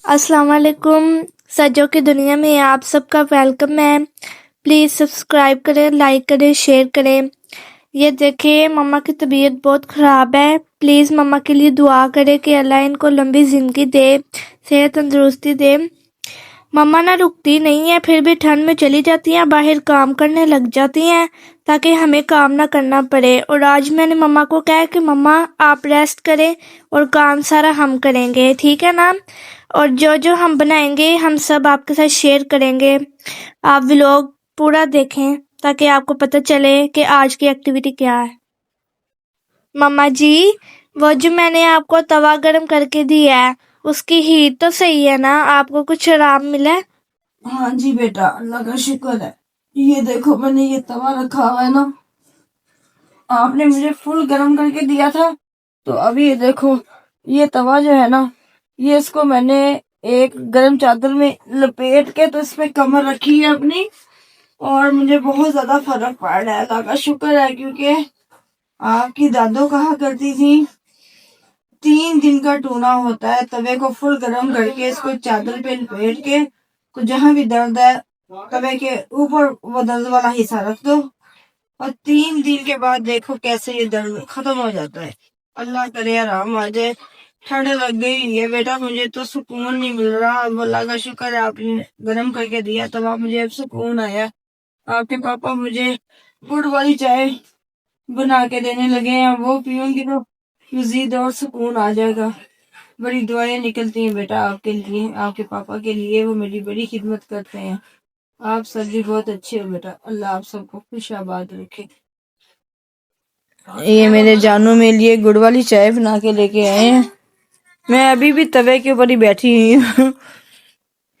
अस्सलाम वालेकुम। सज्जों की दुनिया में आप सबका वेलकम है। प्लीज़ सब्सक्राइब करें, लाइक करें, शेयर करें। ये देखिए मम्मा की तबीयत बहुत ख़राब है। प्लीज़ मम्मा के लिए दुआ करें कि अल्लाह इनको लंबी ज़िंदगी दे, सेहत तंदुरुस्ती दे। मम्मा ना रुकती नहीं है, फिर भी ठंड में चली जाती हैं, बाहर काम करने लग जाती हैं ताकि हमें काम ना करना पड़े। और आज मैंने मम्मा को कहा कि मम्मा आप रेस्ट करें और काम सारा हम करेंगे, ठीक है ना। और जो जो हम बनाएंगे हम सब आपके साथ शेयर करेंगे। आप व्लॉग पूरा देखें ताकि आपको पता चले कि आज की एक्टिविटी क्या है। मम्मा जी, वो जो मैंने आपको तवा गरम करके दिया है उसकी हीट तो सही है ना? आपको कुछ आराम मिला है? हाँ जी बेटा, अल्लाह का शुक्र है। ये देखो मैंने ये तवा रखा हुआ है ना, आपने मुझे फुल गरम करके दिया था। तो अभी ये देखो, ये तवा जो है ना, ये इसको मैंने एक गरम चादर में लपेट के तो इसमें कमर रखी है अपनी, और मुझे बहुत ज्यादा फर्क पड़ रहा है। अल्लाह का शुक्र है, क्योंकि आपकी दादो कहा करती थी 3 दिन का टूना होता है। तवे को फुल गरम करके इसको चादर पे लपेट के, तो जहां भी दर्द है तवे के ऊपर वो दर्द वाला हिस्सा रख दो, और 3 दिन के बाद देखो कैसे ये दर्द खत्म हो जाता है। अल्लाह करे आराम आ जाए। ठंड लग गई है बेटा, मुझे तो सुकून नहीं मिल रहा। अब अल्लाह का शुक्र है आपने गर्म करके दिया, तब आप मुझे अब सुकून आया। आपके पापा मुझे गुड़ वाली चाय बना के देने लगे हैं, वो पीऊंगी तो मजीद और सुकून आ जाएगा। बड़ी दुआएं निकलती हैं बेटा आपके लिए, आपके पापा के लिए, वो मेरी बड़ी खिदमत करते हैं। आप सब भी बहुत अच्छे हो बेटा, अल्लाह आप सबको खुश आबाद रखे। ये मेरे जानू मेरे लिए गुड़ वाली चाय बना के लेके आए हैं। मैं अभी भी तवे के ऊपर ही बैठी हुई हूँ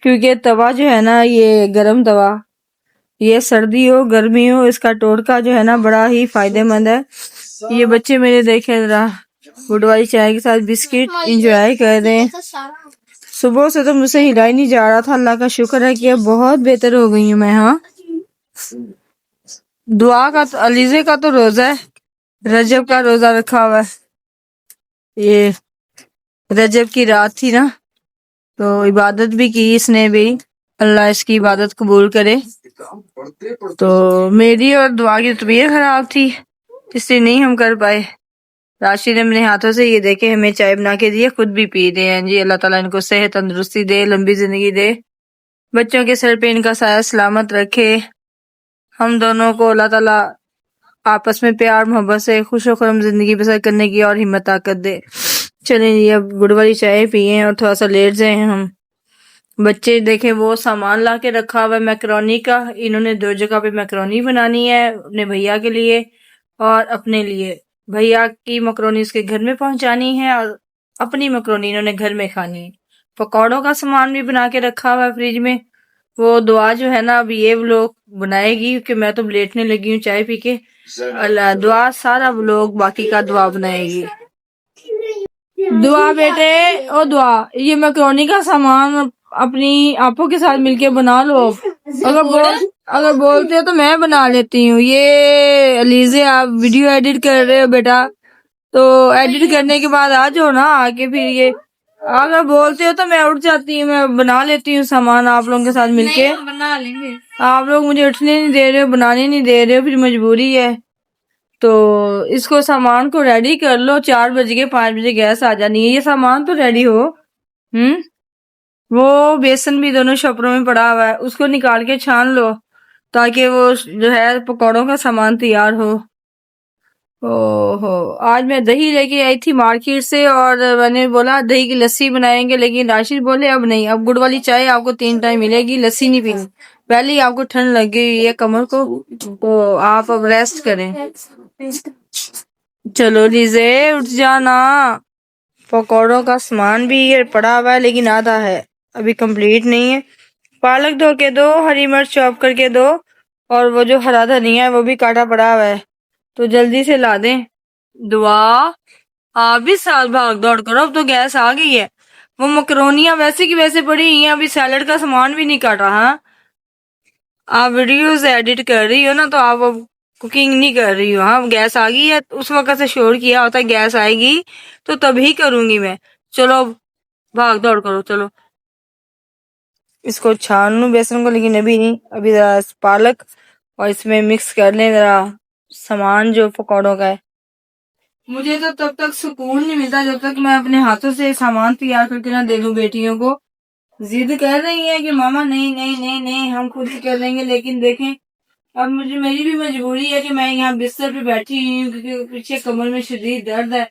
क्योंकि तवा जो है ना, ये गरम तवा, ये सर्दी हो गर्मी हो, इसका टोटका जो है ना बड़ा ही फायदेमंद है। ये बच्चे मेरे देखे जरा, गुड़ वाली चाय के साथ बिस्किट इंजॉय कर रहे हैं। सुबह से तो मुझसे हिला ही नहीं जा रहा था। अल्लाह का शुक्र है कि अब बहुत बेहतर हो गई हूँ मैं। हाँ, दुआ का तो, अलीजे का तो रोजा है, रजब का रोजा रखा हुआ है। ये रजब की रात थी ना, तो इबादत भी की इसने भी। अल्लाह इसकी इबादत कबूल करे। तो मेरी और दुआ की तबीयत खराब थी, इसलिए नहीं हम कर पाए। राशि ने अपने हाथों से ये देखे हमें चाय बना के दी है, खुद भी पी रहे हैं जी। अल्लाह ताला इनको सेहत तंदुरुस्ती दे, लंबी जिंदगी दे, बच्चों के सर पे इनका साया सलामत रखे। हम दोनों को अल्लाह ताला आपस में प्यार मोहब्बत से खुश खुरम जिंदगी बसर करने की और हिम्मत ताकत दे। चलें जी, अब गुड़ वाली चाय पिए और थोड़ा सा लेट जाए हम। बच्चे देखे वो सामान ला के रखा हुआ है मैकरोनी का। इन्होंने 2 जगह पे मैकरोनी बनानी है, अपने भैया के लिए और अपने लिए। भैया की मैकरोनी उसके घर में पहुंचानी है और अपनी मैकरोनी इन्होंने घर में खानी है। पकौड़ों का सामान भी बना के रखा हुआ है फ्रिज में। वो दुआ जो है ना, अब ये लोग बनाएगी क्योंकि मैं तो लेटने लगी हूँ चाय पी के। अल्लाह दुआ सारा लोग बाकी का दुआ बनाएगी। दुआ बेटे, ओ दुआ, ये मैक्रोनी का सामान अपनी आपो के साथ मिलके बना लो। अगर बोलते हो तो मैं बना लेती हूँ। ये अलीजे, आप वीडियो एडिट कर रहे हो बेटा, तो एडिट करने के बाद आ जाओ ना आके। फिर ये अगर बोलते हो तो मैं उठ जाती हूँ, मैं बना लेती हूँ सामान आप लोगों के साथ मिलके। बना लेंगे। आप लोग मुझे उठने नहीं दे रहे हो, बनाने नहीं दे रहे हो, फिर मजबूरी है। तो इसको सामान को रेडी कर लो, 4 बज के 5 बजे गैस आ जानी है। ये सामान तो रेडी हो। वो बेसन भी दोनों शपरों में पड़ा हुआ है, उसको निकाल के छान लो ताकि वो जो है पकौड़ों का सामान तैयार हो। ओहो, आज मैं दही लेके आई थी मार्केट से और मैंने बोला दही की लस्सी बनाएंगे, लेकिन राशिद बोले अब नहीं, अब गुड़ वाली चाय आपको 3 टाइम मिलेगी, लस्सी नहीं पीनी। पहले ही आपको ठंड लग गई है कमर को, तो आप अब रेस्ट करें। चलो लीजे उठ जाना। पकौड़ों का सामान भी ये पड़ा हुआ है लेकिन आधा है, अभी कंप्लीट नहीं है। पालक धो के दो, हरी मिर्च चॉप करके दो, और वो जो हरा धनिया है वो भी काटा पड़ा हुआ है, तो जल्दी से ला दें। दुआ, आप भी साल भाग दौड़ करो, अब तो गैस आ गई है। वो मकरोनियां वैसे की वैसे पड़ी हुई हैं, अभी सैलड का सामान भी नहीं काटा। हाँ, आप वीडियोस एडिट कर रही हो ना, तो आप अब कुकिंग नहीं कर रही हो। हाँ, गैस आ गई है, उस वक्त से शोर किया होता है गैस आएगी तो तभी करूंगी मैं। चलो भाग दौड़ करो, चलो। इसको छान लूं बेसन को, लेकिन अभी नहीं, अभी जरा पालक और इसमें मिक्स कर लें जरा सामान जो पकौड़ों का है। मुझे तो तब तक सुकून नहीं मिलता जब तक मैं अपने हाथों से सामान तैयार करके ना दे दूं बेटियों को। जिद कर रही है कि मामा नहीं नहीं नहीं नहीं हम खुद ही कर लेंगे, लेकिन देखें अब मुझे मेरी भी मजबूरी है कि मैं यहाँ बिस्तर पे बैठी हुई हूँ क्योंकि पीछे कमर में शदीद दर्द है।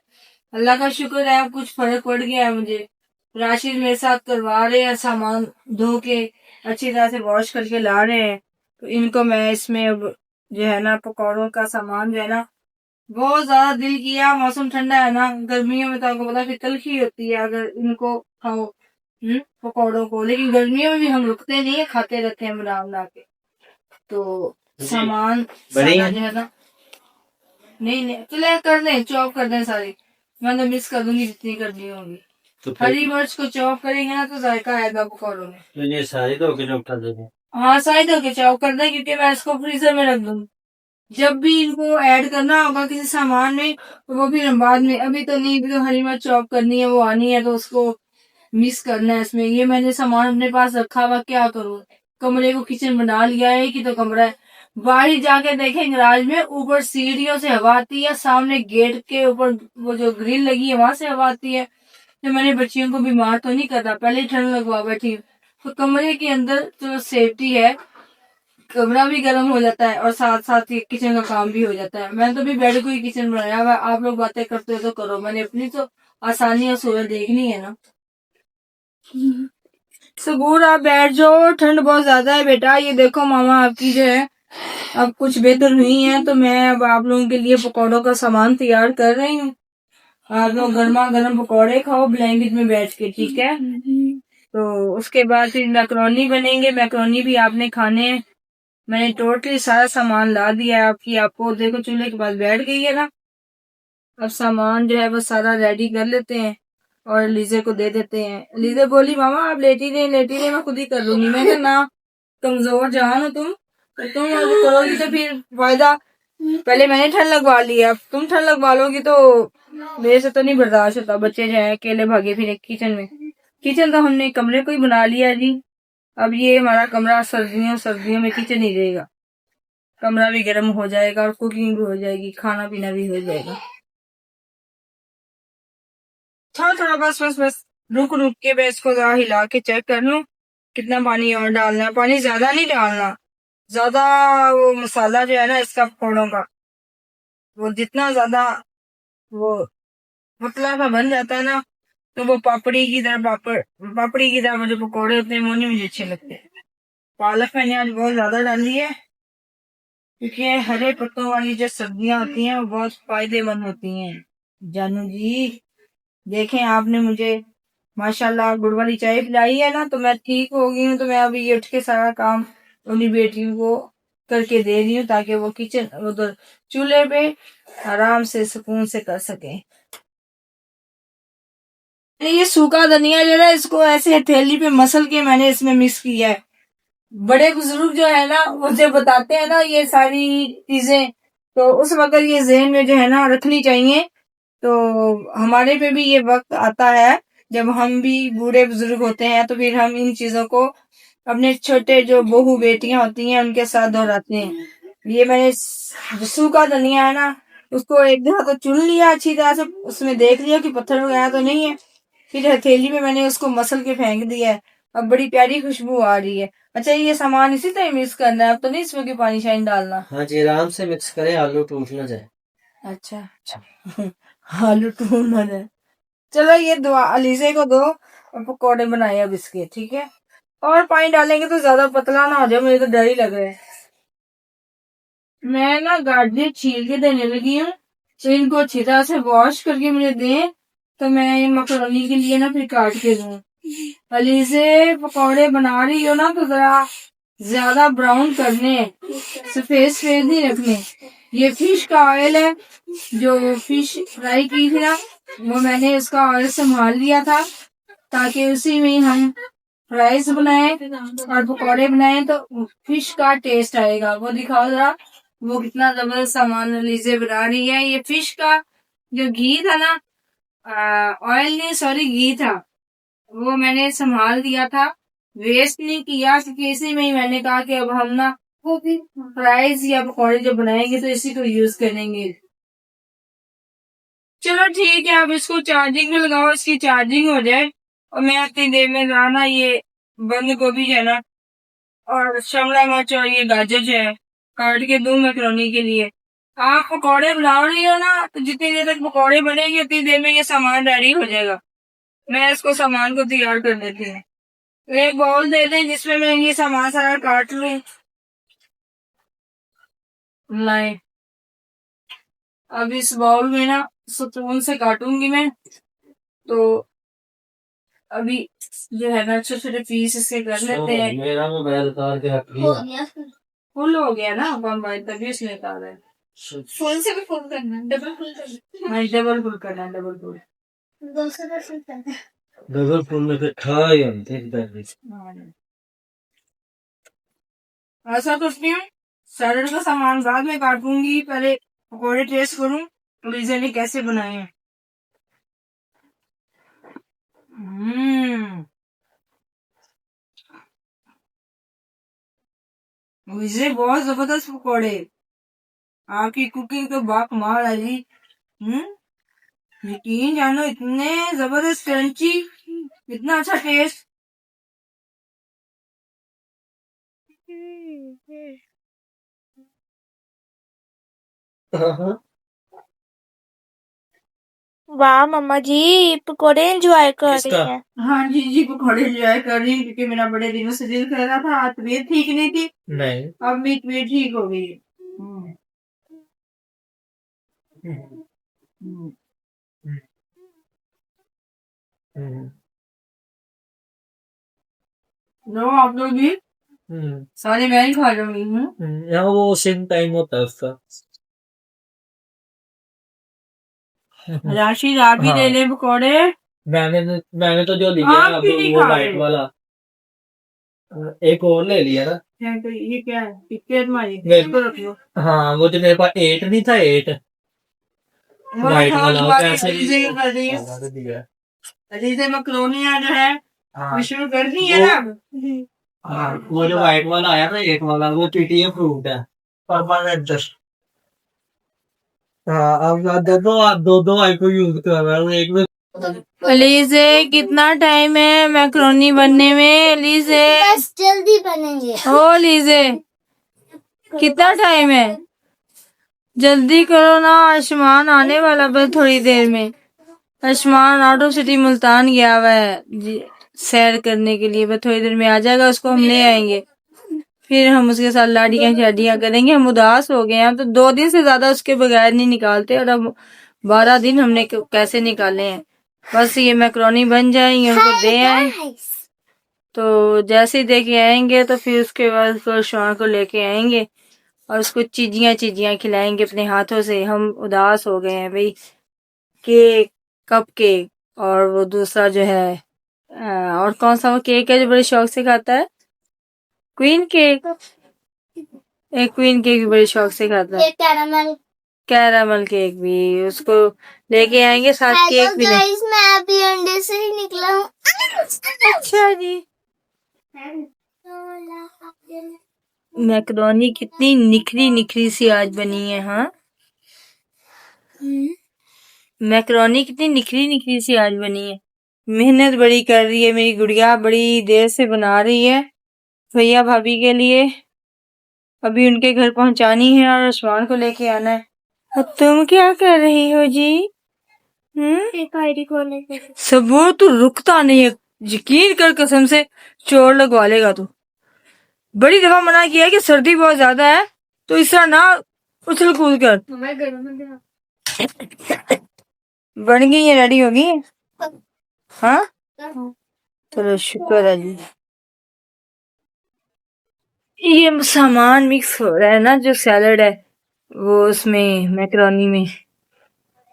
अल्लाह का शुक्र है अब कुछ फर्क पड़ गया है मुझे। राशिद मेरे साथ करवा रहे हैं, सामान धो के अच्छी तरह से वॉश करके ला रहे हैं। तो इनको मैं इसमें अब जो है ना पकौड़ों का सामान जो है ना, बहुत ज्यादा दिल किया, मौसम ठंडा है ना, गर्मियों में तो आपको पता फिर तलखी होती है अगर इनको खाओ पकौड़ों को, लेकिन गर्मियों में भी हम रुकते नहीं है, खाते रहते हैं बना बना के। तो सामान सारा जो है ना, नहीं नहीं चले कर दें, चॉप कर दें सारी, मैं तो मिक्स कर दूंगी जितनी करनी होगी। तो हरी मिर्च को चॉप करेंगे ना तो जायका आएगा पकौड़ों में। तो ये सारी धो के चॉप कर देंगे? हाँ सारी धो के चॉप कर दें, क्योंकि मैं इसको फ्रीजर में रख दूंगी। जब भी इनको ऐड करना होगा किसी सामान में तो वो भी बाद में, अभी तो नहीं, अभी तो हरी मिर्च चॉप करनी है, वो आनी है तो उसको मिक्स करना है इसमें। ये मैंने सामान अपने पास रखा हुआ, क्या करूँ, कमरे को किचन बना लिया है कि तो कमरा है। बाहर जाके देखें गराज में ऊपर सीढ़ियों से हवा आती है, सामने गेट के ऊपर वो जो ग्रिल लगी है वहां से हवा आती है। तो मैंने बच्चियों को बीमार तो नहीं करता, पहले ही ठंड लगवा बैठी हूँ। तो कमरे के अंदर जो सेफ्टी है, कमरा भी गर्म हो जाता है और साथ साथ ही किचन का काम भी हो जाता है। मैंने तो भी बेड को ही किचन बनाया हुआ। आप लोग बातें करते हो तो करो, मैंने अपनी तो आसानी और सूरत देखनी है ना। सबूर आप बैठ जाओ, ठंड बहुत ज्यादा है बेटा। ये देखो मामा आपकी जो है अब कुछ बेहतर हुई है, तो मैं अब आप लोगों के लिए पकौड़ों का सामान तैयार कर रही हूँ। आप लोग गर्मा गर्म पकौड़े खाओ ब्लैंकेट में बैठ के, ठीक है। तो उसके बाद फिर मैक्रोनी बनेंगे, मैक्रोनी भी आपने खाने हैं। मैंने टोटली सारा सामान ला दिया है आपकी, आपको देखो चूल्हे के पास बैठ गई है ना। अब सामान जो है वो सारा रेडी कर लेते हैं और लीजे को दे देते हैं। लीजे बोली मामा आप लेटी नहीं मैं खुद ही कर लूंगी। मैं ना कमजोर जान हो तुम, तो तुम अब करोगी तो फिर फायदा, पहले मैंने ठंड लगवा ली है, अब तुम ठंड लगवा लोगी तो मेरे से तो नहीं बर्दाश्त होता। बच्चे जो है अकेले भागे फिर किचन में। किचन तो हमने कमरे को ही बना लिया जी। अब ये हमारा कमरा सर्दियों में किचन ही रहेगा। कमरा भी गर्म हो जाएगा और कुकिंग भी हो जाएगी, खाना पीना भी हो जाएगा। थोड़ा थोड़ा बस बस बस रुक रुक के मैं इसको जरा हिला के चेक कर लूं कितना पानी और डालना है। पानी ज्यादा नहीं डालना, ज्यादा वो मसाला जो है ना इसका पकौड़ों का, वो जितना ज्यादा वो पतला सा बन जाता है ना, तो वो पापड़ी की तरह मुझे पकौड़े होते हैं वो नहीं मुझे अच्छे लगते। पालक मैंने आज बहुत ज्यादा डाली है क्योंकि हरे पत्तों वाली जो सब्जियां होती हैं वो बहुत फायदेमंद होती हैं। जानू जी देखें आपने मुझे माशाल्लाह गुड़ वाली चाय पिलाई है ना, तो मैं ठीक हो गई हूँ। तो मैं अभी ये उठ के सारा काम अपनी बेटियों को करके दे रही हूँ ताकि वो किचन उधर चूल्हे पे आराम से सुकून से कर सके। ये सूखा धनिया जो है इसको ऐसे हथेली पे मसल के मैंने इसमें मिक्स किया है। बड़े बुजुर्ग जो है ना वो जब बताते हैं ना ये सारी चीजें, तो उस वक्त ये ज़हन में जो है ना रखनी चाहिए। तो हमारे पे भी ये वक्त आता है जब हम भी बूढ़े बुजुर्ग होते हैं, तो फिर हम इन चीजों को अपने छोटे जो बहू बेटियां होती हैं उनके साथ दोहराते हैं। ये मैंने जो सूखा धनिया है ना उसको एक दफा तो चुन लिया अच्छी तरह से, उसमें देख लिया कि पत्थर वगैरह तो नहीं है, फिर हथेली में मैंने उसको मसल के फेंक दिया है। अब बड़ी प्यारी खुशबू आ रही है। अच्छा ये सामान इसी तरह मिक्स करना है, अब तो नहीं इसमें कि पानी शानी डालना? हाँ जी आराम से मिक्स करें, आलू टूट ना जाए। अच्छा आलू टूट ना जाए। चलो ये दुआ अलीजे को दो और पकौड़े बनाए अब इसके, ठीक है। और पानी डालेंगे तो ज्यादा पतला ना हो जाए, मुझे तो डर ही लग रहा है। मैं ना गाजर छील के देने लगी हूँ, तो इनको अच्छी तरह से वॉश करके मुझे दें तो मैं ये मकरोनी के लिए ना फिर काट के दूँ। अलीजे पकौड़े बना रही हो ना तो जरा ज्यादा ब्राउन करने, सफेद सफेद नहीं रखने। ये फिश का ऑयल है, जो फिश फ्राई की थी ना वो मैंने इसका ऑयल संभाल लिया था ताकि उसी में हम राइस बनाए और पकौड़े बनाए तो फिश का टेस्ट आएगा। वो दिखाओ जरा, वो कितना जबरदस्त सामान लीजे बना रही है। ये फिश का जो घी था ना, ऑयल नहीं सॉरी घी था, वो मैंने संभाल दिया था वेस्ट नहीं किया, क्योंकि इसी में ही मैंने कहा कि अब हम ना फ्राइज या पकौड़े जब बनाएंगे तो इसी को यूज करेंगे। चलो ठीक है, अब इसको चार्जिंग में लगाओ, इसकी चार्जिंग हो जाए और मैं इतनी देर में जाना ये बंद गोभी जो है ना और शिमला मिर्च और ये गाजर जो है काट के दूं मैक्रोनी के लिए। आप पकौड़े बना रही हो ना, तो जितनी देर तक पकौड़े बनेंगे उतनी देर में ये सामान रेडी हो जाएगा। मैं इसको सामान को तैयार कर देती हूँ। एक बाउल दे दें जिसमें मैं ये सामान सारा काट लूं। लाए, अब इस बाउल में ना स्पून से काटूंगी मैं। तो अभी जो है ना छोटे छोटे पीस इसके कर लेते हैं। मेरा मोबाइल उतार के रख लिया। फुल हो गया ना मोबाइल, तभी इसलिए उतार रहे हैं। फोन से भी फुल करना है, डबल फुल करना हाँ, डबल फुल करना है, डबल फुल। है, 200 का फुल करना है। डबल फुल में तो ठाई हम थे इधर। ऐसा कुछ नहीं, सैलड का सामान बाद में काटूंगी, पहले पकौड़े टेस्ट करूं लीजा ने कैसे बनाए हैं। मुझे बहुत जबरदस्त पकौड़े। आपकी कुकिंग तो बाकमाल है जी। यकीन जानो, इतने जबरदस्त क्रंची, इतना अच्छा टेस्ट। वाह मम्मा जी, पकोड़े एंजॉय कर रही किसका? हैं। हाँ जी जी, पकौड़े एंजॉय कर रही हूँ क्योंकि मेरा बड़े दिनों से दिल कर रहा था। आज तबीयत ठीक नहीं थी, नहीं। अब मेरी तबीयत ठीक हो गई। लो आप लोग भी सारे मैं ही खा रही हूँ। यहाँ वो सिन टाइम होता है उसका। राशि आप भी हाँ। ले ले पकौड़े। मैंने तो जो लिया आप अब भी नहीं वो खा वाइट रहे। वाला एक और ले लिया ना। तो ये क्या है, टिकट मारी मेरे- इसको रख लो। हाँ, वो जो मेरे पास 8 नहीं था, 8 वाइट वाला ऐसे कर रही है। रीजे मैक्रोनिया जो है हाँ, वो शुरू कर दी है ना अब। हाँ, वो जो वाइट वाला आया ना 8 वाला, वो टीटीएम फ्रूट है परमानेंट। हाँ, अब दो दो आई को यूज कर रहा हूँ, एक में। अलीजे कितना टाइम है मैक्रोनी बनने में? अलीजे बस जल्दी बनेंगे। ओ अलीजे कितना टाइम है? जल्दी करो ना, आयुष्मान आने वाला बस थोड़ी देर में। Ayushman out of city Multan गया हुआ है जी, सैर करने के लिए। बस थोड़ी देर में आ जाएगा, उसको हम ले आएंगे, फिर हम उसके साथ लाड़ियां शादियां करेंगे। हम उदास हो गए हैं, तो 2 दिन से ज्यादा उसके बगैर नहीं निकालते, और अब 12 दिन हमने कैसे निकाले हैं। बस ये मैक्रोनी बन जाएंगे, उनको दे आए तो जैसे ही दे के आएंगे तो फिर उसके बाद उसको शौहर को लेके आएंगे और उसको चीजियां खिलाएंगे अपने हाथों से। हम उदास हो गए हैं भाई। केक, कप केक, और वो दूसरा जो है और कौन सा वो केक है जो बड़े शौक से खाता है? Queen cake. एक क्वीन केक भी बड़े शौक से खाता है। ये कैरामल। कैरामल केक भी उसको लेके आएंगे, साथ केक भी ले। गाइस, मैं अभी अंडे से ही निकला हूँ। अच्छा जी, मैक्रोनी कितनी निखरी निखरी सी आज बनी है। हाँ, मैक्रोनी कितनी निखरी निखरी सी आज बनी है। मेहनत बड़ी कर रही है मेरी गुड़िया, बड़ी देर से बना रही है भैया भाभी के लिए। अभी उनके घर पहुंचानी है और आसमान को लेके आना है। अब तुम क्या कर रही हो जी? एक आईडी खोलने के लिए। सबूर तो रुकता नहीं है, यकीन कर कसम से चोर लगवा लेगा तू। बड़ी दफा मना किया है कि सर्दी बहुत ज्यादा है, तो इस तरह ना उछल कूद कर। बन गई है, रेडी होगी। हाँ, चलो शुक्र है जी। ये सामान मिक्स हो रहा है ना, जो सैलड है वो उसमें मैक्रोनी में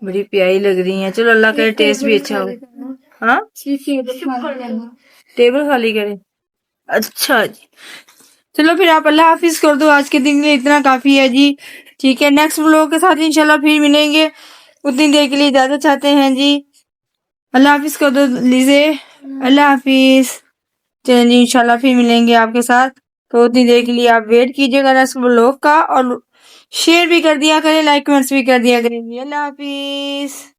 बड़ी प्यारी लग रही है। चलो अल्लाह करे टेस्ट भी अच्छा हो। हाँ, टेबल खाली करे। अच्छा जी, चलो फिर आप अल्लाह हाफिज कर दो, आज के दिन के लिए इतना काफी है जी। ठीक है, नेक्स्ट व्लॉग के साथ इंशाल्लाह फिर मिलेंगे। उतनी देर के लिए इजाजत चाहते हैं जी। अल्लाह हाफिज कर दो लीजिए। अल्लाह हाफिज। चलिए जी, इंशाल्लाह फिर मिलेंगे आपके साथ। तो उतनी देर के लिए आप वेट कीजिएगा नेक्स्ट व्लॉग का, और शेयर भी कर दिया करें, लाइक कमेंट्स भी कर दिया करें। अल्लाह हाफिज।